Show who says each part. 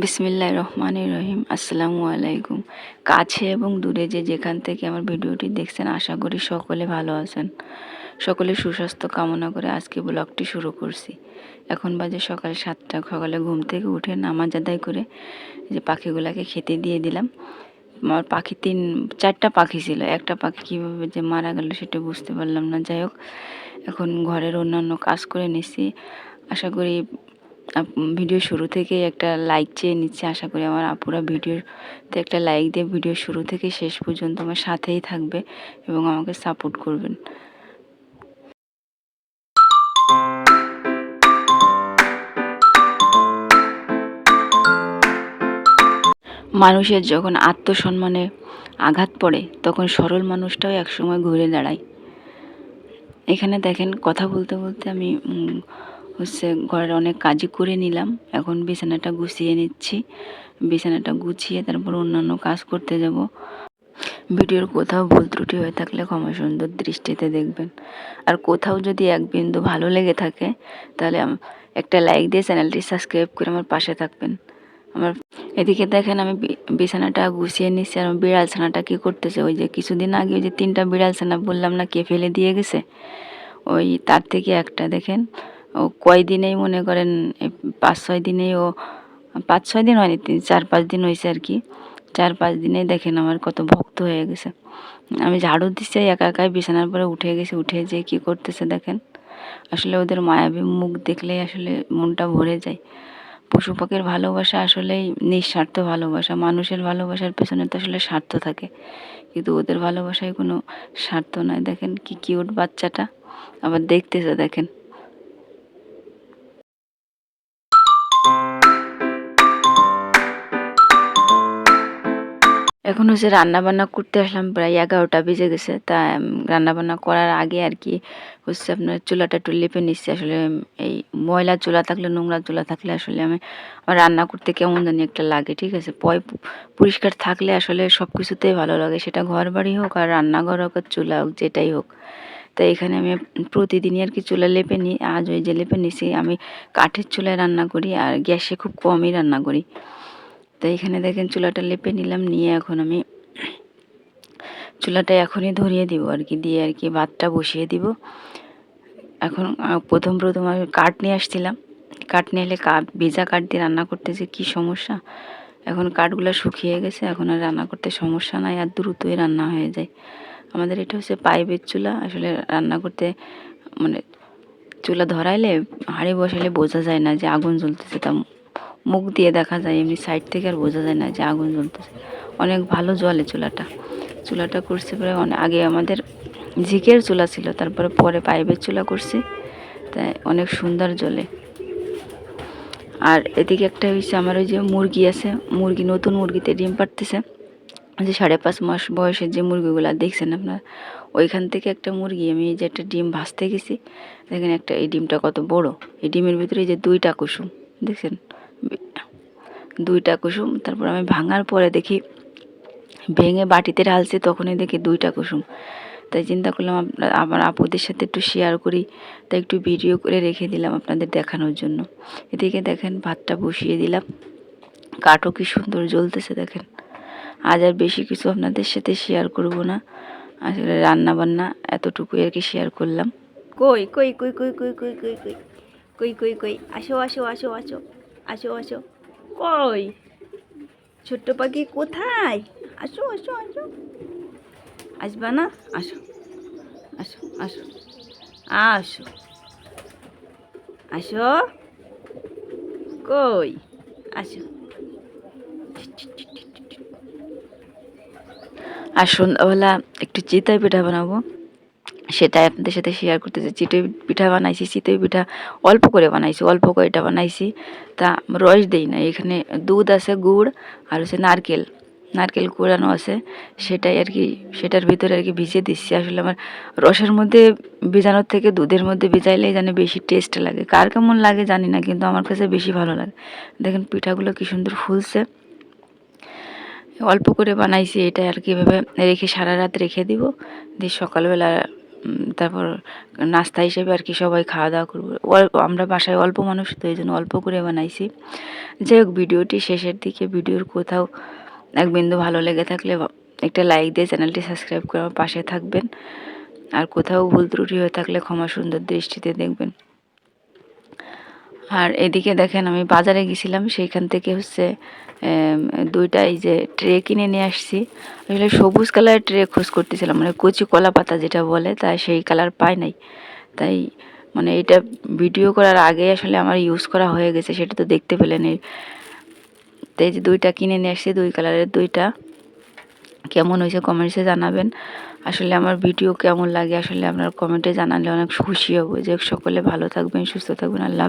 Speaker 1: বিসমিল্লাহির রহমানির রহিম। আসসালামু আলাইকুম। কাছে এবং দূরে যেখান থেকে আমার ভিডিওটি দেখছেন, আশা করি সকলে ভালো আছেন। সকলে সুস্বাস্থ্য কামনা করে আজকে ব্লগটি শুরু করছি। এখন বাজে সকাল 7টা। সকালে ঘুম থেকে উঠে নামাজ আদায় করে যে পাখিগুলোকে খেতে দিয়ে দিলাম। আমার পাখি 4টা পাখি ছিল, একটা পাখি কীভাবে যে মারা গেল সেটা বুঝতে পারলাম না। যাই হোক, এখন ঘরের অন্যান্য কাজ করে নিচ্ছি। আশা করি ভিডিও শুরু থেকেই একটা লাইক চেয়ে নিচ্ছে। আশা করি আমার আপুরা ভিডিওতে একটা লাইক দিয়ে ভিডিও শুরু থেকে শেষ পর্যন্ত আমার সাথেই থাকবে এবং আমাকে সাপোর্ট করবেন। মানুষের যখন আত্মসম্মানে আঘাত পড়ে তখন সরল মানুষটাও একসময় ঘুরে দাঁড়ায়। এখানে দেখেন, কথা বলতে বলতে আমি ঘরের অনেক কাজই করে নিলাম। এখন বিছানাটা গুছিয়ে নিচ্ছি। বিছানাটা গুছিয়ে তারপর অন্যান্য কাজ করতে যাব। ভিডিওর কোথাও ভুল ত্রুটি হয়ে থাকলে ক্ষমা সুন্দর দৃষ্টিতে দেখবেন। আর কোথাও যদি এক বিন্দু ভালো লেগে থাকে তাহলে একটা লাইক দিয়ে চ্যানেলটি সাবস্ক্রাইব করে আমার পাশে থাকবেন। আমার এদিকে দেখেন, আমি বিছানাটা গুছিয়ে নিচ্ছি। আর বিড়াল ছানাটা কী করতেছে, ওই যে কিছুদিন আগে ওই যে 3টা বিড়াল ছানা বললাম না কে ফেলে দিয়ে গেছে, ওই তার থেকে একটা দেখেন, ও কয়দিনেই মনে করেন 5-6 দিনেই, ও 5-6 দিন হয়নি, 4-5 দিন হয়েছে আর কি। 4-5 দিনেই দেখেন আমার কত ভক্ত হয়ে গেছে। আমি ঝাড়ু দিচ্ছি, একা একাই বিছানার পরে উঠে গেছে। উঠে যেয়ে কী করতেছে দেখেন। আসলে ওদের মায়াবী মুখ দেখলেই আসলে মনটা ভরে যায়। পশু পাখির ভালোবাসা আসলেই নিঃস্বার্থ ভালোবাসা। মানুষের ভালোবাসার পেছনে তো আসলে স্বার্থ থাকে, কিন্তু ওদের ভালোবাসায় কোনো স্বার্থ নাই। দেখেন কি কিউট বাচ্চাটা, আবার দেখতেছে দেখেন। এখন হচ্ছে রান্নাবান্না করতে আসলাম, প্রায় 11টা বেজে গেছে। তা রান্নাবান্না করার আগে আর কি হচ্ছে আপনার চুলাটা একটু লেপে নিচ্ছি। আসলে এই ময়লা চুলা থাকলে, নোংরা চুলা থাকলে আসলে আমার রান্না করতে কেমন জানি একটা লাগে, ঠিক আছে। পরিষ্কার থাকলে আসলে সব কিছুতেই ভালো লাগে, সেটা ঘর বাড়ি হোক আর রান্নাঘর হোক আর চুলা হোক, যেটাই হোক। তাই এখানে আমি প্রতিদিনই আর কি চুলা লেপে নিই। আজ ওই যে লেপে নিছি। আমি কাঠের চুলায় রান্না করি আর গ্যাসে খুব কমই রান্না করি। তাই এখানে দেখেন চুলাটা লেপে নিলাম। নিয়ে এখন আমি চুলাটা এখনই ধরিয়ে দিব আর কি, দিয়ে আর কি ভাতটা বসিয়ে দিব। এখন প্রথম আমি কাঠ নিয়ে আসছিলাম। কাঠ নিয়ে এলে ভেজা কাঠ দিয়ে রান্না করতে যে কী সমস্যা। এখন কাঠগুলো শুকিয়ে গেছে, এখন আর রান্না করতে সমস্যা নাই, আর দ্রুতই রান্না হয়ে যায়। আমাদের এটা হচ্ছে পাইপের চুলা। আসলে রান্না করতে মানে চুলা ধরাইলে, হাঁড়ি বসাইলে বোঝা যায় না যে আগুন জ্বলতেছে। তা মুখ দিয়ে দেখা যায়, এমনি সাইড থেকে আর বোঝা যায় না যে আগুন জ্বলতেছে। অনেক ভালো জ্বলে চুলাটা করছে প্রায় আগে আমাদের ঝিকের চুলা ছিল, তারপরে পরে পাইপের চুলা করছি, তাই অনেক সুন্দর জ্বলে। আর এদিকে একটা হয়েছে, আমার ওই যে মুরগি আছে, নতুন মুরগিতে ডিম পাড়তেছে। যে 5.5 মাস বয়সের যে মুরগিগুলো দেখছেন আপনার, ওইখান থেকে একটা মুরগি আমি যে একটা ডিম ভাজতে গেছি। দেখেন এই ডিমটা কত বড়। এই ডিমের ভিতরে যে 2টা কুসুম দেখছেন, 2টা কুসুম। তারপর আমি ভাঙার পরে দেখি, ভেঙে বাটিতে ঢালছি, তখনই দেখি 2টা কুসুম। তাই চিন্তা করলাম আমার আপুদের সাথে একটু শেয়ার করি, তাই একটু ভিডিও করে রেখে দিলাম আপনাদের দেখানোর জন্য। এদিকে দেখেন ভাতটা বসিয়ে দিলাম। কাঠও কি সুন্দর জ্বলতেছে দেখেন। আজ আর বেশি কিছু আপনাদের সাথে শেয়ার করব না, আসলে রান্না বান্না এতটুকুই আর কি শেয়ার করলাম। কই কই কই কই কই কই কই কই কই কই কই আসো আসো আসো আসো আসো আসো। কই ছোট্ট পাখি কোথায়? আসো আসো আসো। আসবা না? আসো আসো আসো আসো আসো। কই আসো। আর সন্ধ্যাবেলা একটু চিতই পিঠা বানাবো, সেটাই আপনাদের সাথে শেয়ার করতেছি। চিতই পিঠা বানাইছি, চিতই পিঠা অল্প করে বানাইছি, অল্প করেটা বানাইছি। তা রস দেই না, এখানে দুধ আছে, গুড় আর হচ্ছে নারকেল কুড়ানো আছে, সেটাই আর কি, সেটার ভিতরে আর কি ভিজিয়ে দিচ্ছি। আসলে আমার রসের মধ্যে ভিজানোর থেকে দুধের মধ্যে ভিজাইলেই জানি বেশি টেস্ট লাগে। কার কেমন লাগে জানি না, কিন্তু আমার কাছে বেশি ভালো লাগে। দেখেন পিঠাগুলো কি সুন্দর ফুলছে। অল্প করে বানাইছি, এটা আর কি এভাবে রেখে সারা রাত রেখে দিব, দিয়ে সকালবেলা তারপর নাস্তা হিসেবে আর কি সবাই খাওয়া দাওয়া করবো। আমরা বাসায় অল্প মানুষ, তো এই জন্য অল্প করে বানাইছি। যাই হোক, ভিডিওটি শেষের দিকে, ভিডিওর কোথাও এক বিন্দু ভালো লেগে থাকলে একটা লাইক দিয়ে চ্যানেলটি সাবস্ক্রাইব করে আমার পাশে থাকবেন। আর কোথাও ভুল ত্রুটি হয়ে থাকলে ক্ষমা সুন্দর দৃষ্টিতে দেখবেন। আর এদিকে দেখেন, আমি বাজারে গেছিলাম, সেইখান থেকে হচ্ছে 2টা এই যে ট্রে কিনে নিয়ে আসছি। আসলে সবুজ কালারের ট্রে খোঁজ করতেছিলাম, মানে কচি কলা পাতা যেটা বলে, তাই সেই কালার পাই নাই। তাই মানে এটা ভিডিও করার আগে আসলে আমার ইউজ করা হয়ে গেছে, সেটা তো দেখতে পেলেন। তাই যে 2টা কিনে নিয়ে আসছি, 2 কালারের 2টা। কেমন হয়েছে কমেন্টসে জানাবেন। আসলে আমার ভিডিও কেমন লাগে আসলে আপনার কমেন্টে জানালে অনেক খুশি হব। যে সকলে ভালো থাকবেন, সুস্থ থাকবেন। আল্লাহ।